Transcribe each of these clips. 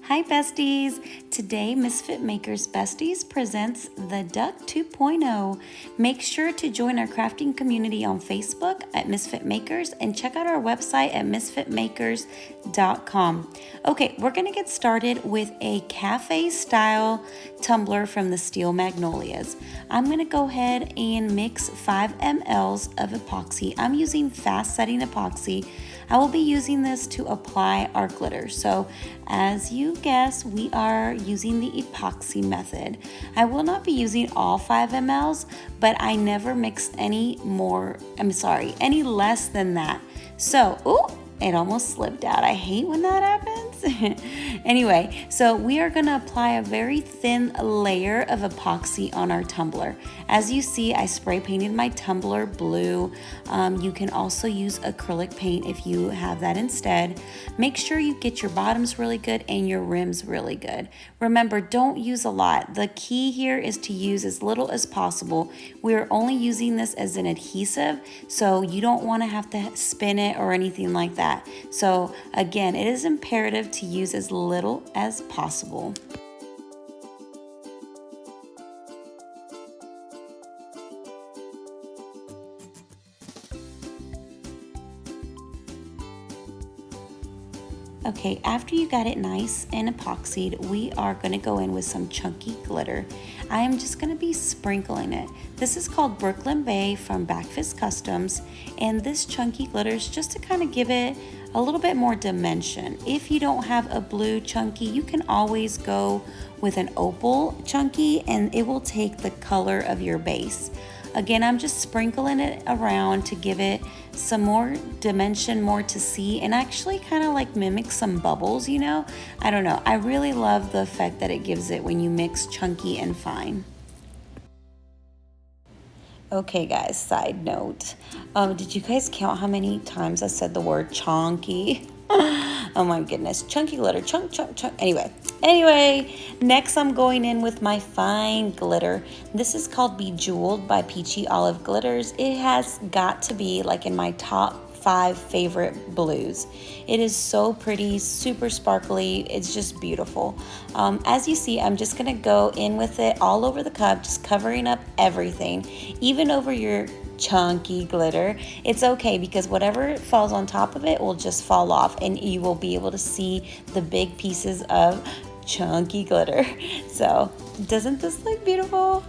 Hi besties! Today Misfit Makers Besties presents the Duck 2.0. Make sure to join our crafting community on Facebook at Misfit Makers and check out our website at misfitmakers.com. Okay, we're going to get started with a cafe style tumbler from the Steel Magnolias. I'm going to go ahead and mix 5 mLs of epoxy. I'm using fast setting epoxy. I will be using this to apply our glitter. So as you guess, we are using the epoxy method. I will not be using all 5 mLs, but I never mix any less than that. So, ooh, it almost slipped out. I hate when that happens. Anyway, so we are going to apply a very thin layer of epoxy on our tumbler. As you see, I spray painted my tumbler blue. You can also use acrylic paint if you have that instead. Make sure you get your bottoms really good and your rims really good. Remember, don't use a lot. The key here is to use as little as possible. We're only using this as an adhesive, so you don't want to have to spin it or anything like that. So again, it is imperative to use as little as possible. Okay, after you got it nice and epoxied, we are going to go in with some chunky glitter. I am just going to be sprinkling it. This is called Brooklyn Bay from Backfist Customs, and this chunky glitter is just to kind of give it a little bit more dimension. If you don't have a blue chunky, you can always go with an opal chunky and it will take the color of your base. Again, I'm just sprinkling it around to give it some more dimension, more to see, and actually kind of like mimic some bubbles, you know? I don't know. I really love the effect that it gives it when you mix chunky and fine. Okay guys, side note, did you guys count how many times I said the word chunky? Oh my goodness, chunky glitter, chunk. Anyway, next I'm going in with my fine glitter. This is called Bejeweled by Peachy Olive Glitters. It has got to be like in my top 5 favorite blues. It is so pretty, super sparkly. It's just beautiful. As you see, I'm just gonna go in with it all over the cup, just covering up everything, even over your chunky glitter. It's okay because whatever falls on top of it will just fall off and you will be able to see the big pieces of chunky glitter. So doesn't this look beautiful?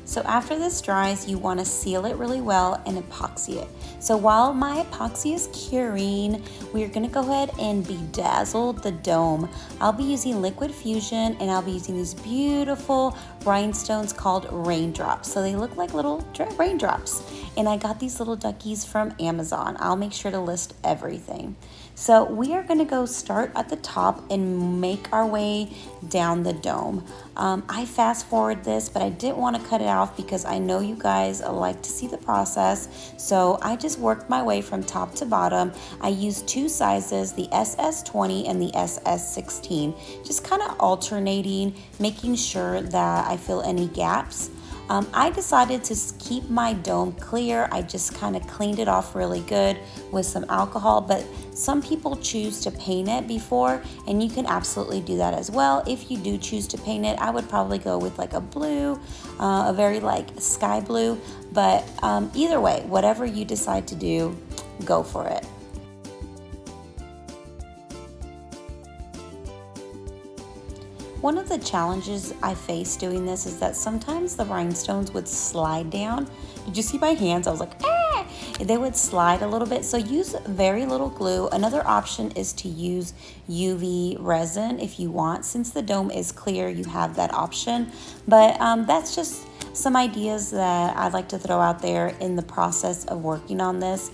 So after this dries, you want to seal it really well and epoxy it. So while my epoxy is curing, we're going to go ahead and bedazzle the dome. I'll be using Liquid Fusion and I'll be using these beautiful rhinestones called raindrops. So they look like little raindrops. And I got these little duckies from Amazon. I'll make sure to list everything. So we are going to go start at the top and make our way down the dome. I fast forward this, but I didn't want to cut it off because I know you guys like to see the process. So I just worked my way from top to bottom. I used 2 sizes, the SS20 and the SS16, just kind of alternating, making sure that I fill any gaps. I decided to keep my dome clear. I just kind of cleaned it off really good with some alcohol, but some people choose to paint it before, and you can absolutely do that as well. If you do choose to paint it, I would probably go with like a blue, a very like sky blue, but either way, whatever you decide to do, go for it. One of the challenges I faced doing this is that sometimes the rhinestones would slide down. Did you see my hands? I was like, ah! They would slide a little bit, so use very little glue. Another option is to use UV resin if you want. Since the dome is clear, you have that option. But that's just some ideas that I'd like to throw out there in the process of working on this.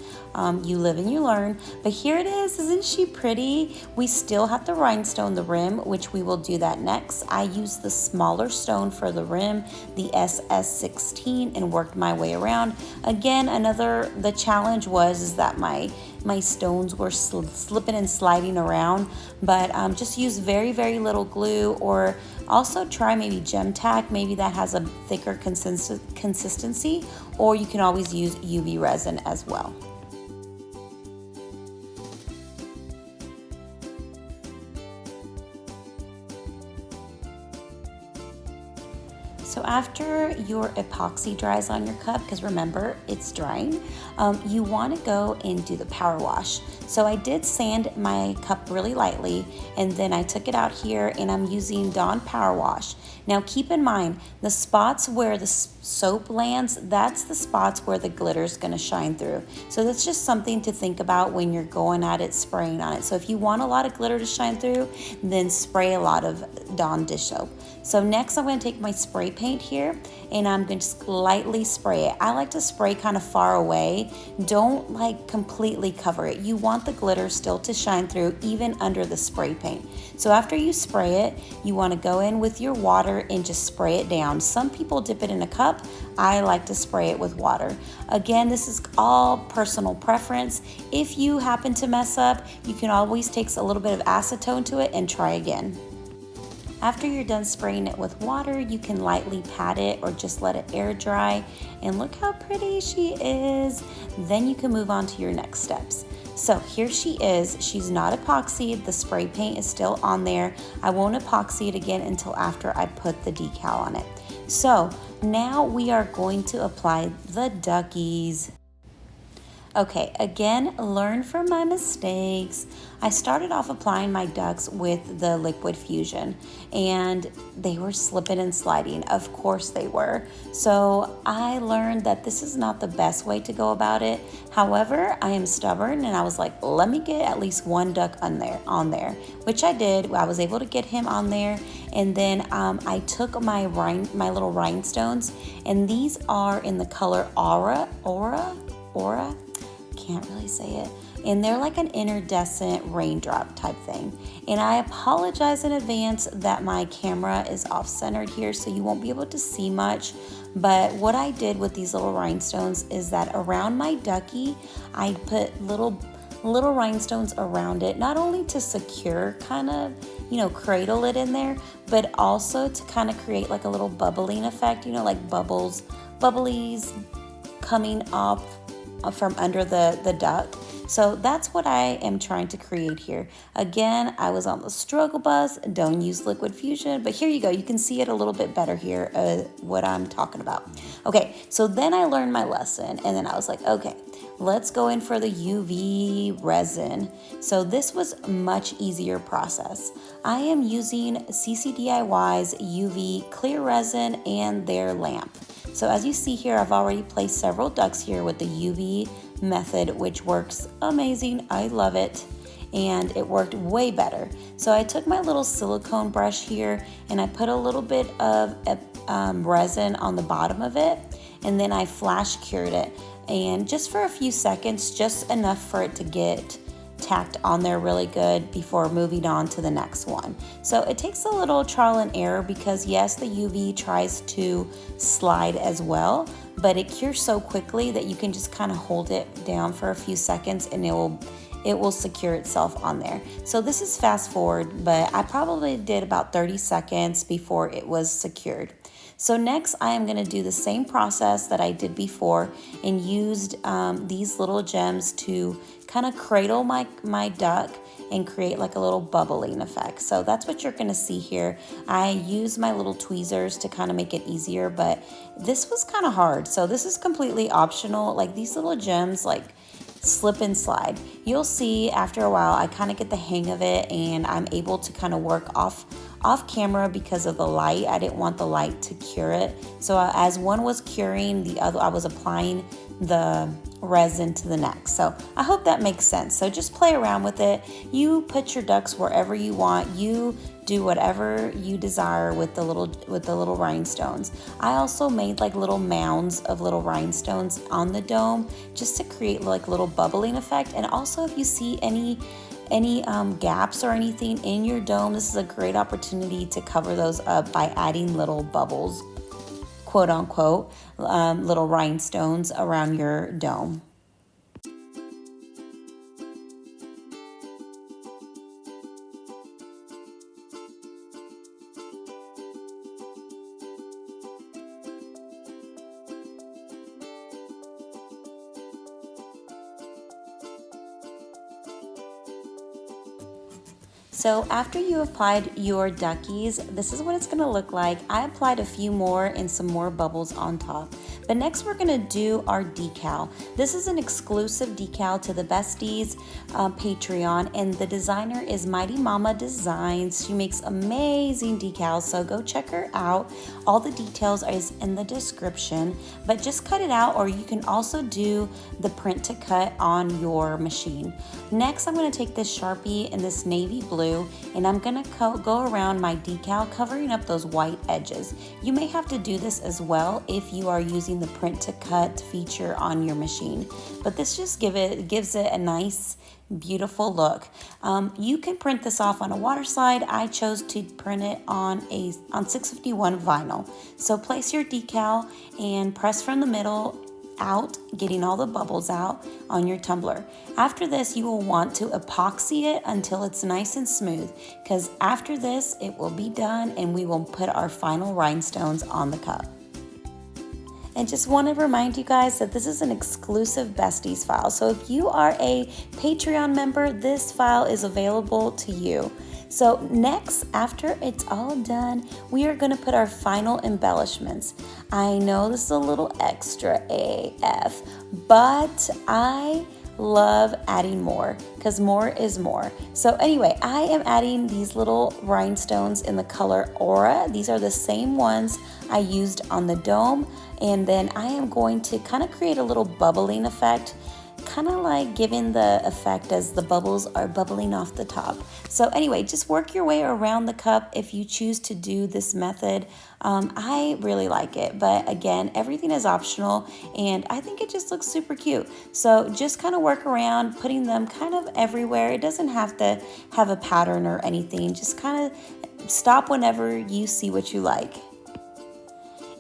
You live and you learn, but here it is. Isn't she pretty? We still have to rhinestone the rim, which we will do that next. I used the smaller stone for the rim, the SS16, and worked my way around. Again, the challenge is that my stones were slipping and sliding around, but just use very, very little glue, or also try maybe gem tack. Maybe that has a thicker consistency, or you can always use UV resin as well. So after your epoxy dries on your cup, because remember it's drying, you want to go and do the power wash. So I did sand my cup really lightly, and then I took it out here and I'm using Dawn Power Wash. Now keep in mind, the spots where the soap lands, that's the spots where the glitter is going to shine through. So that's just something to think about when you're going at it, spraying on it. So if you want a lot of glitter to shine through, then spray a lot of Dawn dish soap. So next I'm going to take my spray paint here and I'm going to just lightly spray it. I like to spray kind of far away. Don't like completely cover it. You want the glitter still to shine through even under the spray paint. So after you spray it, you want to go in with your water and just spray it down. Some people dip it in a cup. I like to spray it with water. Again, this is all personal preference. If you happen to mess up, you can always take a little bit of acetone to it and try again. After you're done spraying it with water, you can lightly pat it or just let it air dry. And look how pretty she is. Then you can move on to your next steps. So here she is. She's not epoxied. The spray paint is still on there. I won't epoxy it again until after I put the decal on it. So now we are going to apply the duckies. Okay, again, learn from my mistakes. I started off applying my ducks with the liquid fusion and they were slipping and sliding. Of course they were. So I learned that this is not the best way to go about it. However, I am stubborn and I was like, let me get at least one duck on there, which I did. I was able to get him on there. And then I took my little rhinestones, and these are in the color Aura. Can't really say it. And they're like an iridescent raindrop type thing. And I apologize in advance that my camera is off-centered here, so you won't be able to see much. But what I did with these little rhinestones is that around my ducky, I put little rhinestones around it, not only to secure, kind of, cradle it in there, but also to kind of create like a little bubbling effect, like bubblies coming up from under the duck. So that's what I am trying to create here. Again, I was on the struggle bus. Don't use liquid fusion, but here you go. You can see it a little bit better here, what I'm talking about. Okay, so then I learned my lesson, and then I was like, okay, let's go in for the UV resin. So this was a much easier process. I am using CCDIY's UV clear resin and their lamp. So as you see here, I've already placed several ducks here with the UV method, which works amazing. I love it. And it worked way better. So I took my little silicone brush here and I put a little bit of resin on the bottom of it. And then I flash cured it. And just for a few seconds, just enough for it to get tacked on there really good before moving on to the next one. So it takes a little trial and error because yes, the UV tries to slide as well, but it cures so quickly that you can just kind of hold it down for a few seconds and it will secure itself on there. So this is fast forward, but I probably did about 30 seconds before it was secured. So next I am going to do the same process that I did before and used these little gems to kind of cradle my duck and create like a little bubbling effect. So that's what you're going to see here. I use my little tweezers to kind of make it easier, but this was kind of hard. So this is completely optional. Like these little gems like slip and slide. You'll see after a while I kind of get the hang of it and I'm able to kind of work off camera because of the light. I didn't want the light to cure it. So as one was curing, the other I was applying the resin to the next. So I hope that makes sense. So just play around with it. You put your ducks wherever you want. You do whatever you desire with the little rhinestones. I also made like little mounds of little rhinestones on the dome just to create like little bubbling effect. And also if you see any gaps or anything in your dome, this is a great opportunity to cover those up by adding little bubbles, quote unquote, little rhinestones around your dome. So after you applied your duckies, this is what it's gonna look like. I applied a few more and some more bubbles on top. But next we're gonna do our decal. This is an exclusive decal to the Besties Patreon, and the designer is Mighty Mama Designs. She makes amazing decals, so go check her out. All the details is in the description, but just cut it out, or you can also do the print to cut on your machine. Next, I'm gonna take this Sharpie in this navy blue, and I'm gonna go around my decal, covering up those white edges. You may have to do this as well if you are using the print to cut feature on your machine, but this just gives it a nice, beautiful look. You can print this off on a water slide. I chose to print it on 651 vinyl. So place your decal and press from the middle out, getting all the bubbles out on your tumbler. After this, you will want to epoxy it until it's nice and smooth, because after this it will be done and we will put our final rhinestones on the cup. And just want to remind you guys that this is an exclusive Besties file. So if you are a Patreon member, this file is available to you. So next, after it's all done, we are going to put our final embellishments. I know this is a little extra AF, but I love adding more because more is more. So anyway, I am adding these little rhinestones in the color Aura. These are the same ones I used on the dome, and then I am going to kind of create a little bubbling effect, kind of like giving the effect as the bubbles are bubbling off the top. So anyway, just work your way around the cup if you choose to do this method. I really like it, but again, everything is optional, and I think it just looks super cute. So just kind of work around, putting them kind of everywhere. It doesn't have to have a pattern or anything. Just kind of stop whenever you see what you like.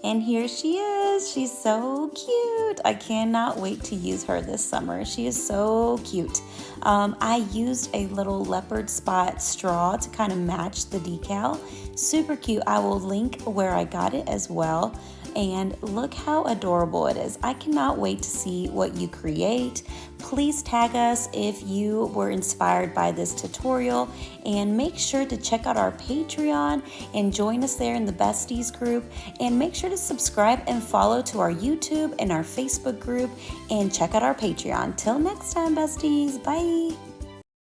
And here she is. She's so cute. I cannot wait to use her this summer. She is so cute. I used a little leopard spot straw to kind of match the decal. Super cute. I will link where I got it as well. And look how adorable it is. I cannot wait to see what you create. Please tag us if you were inspired by this tutorial, and make sure to check out our Patreon and join us there in the Besties group, and make sure to subscribe and follow to our YouTube and our Facebook group, and check out our Patreon. Till next time, Besties. Bye.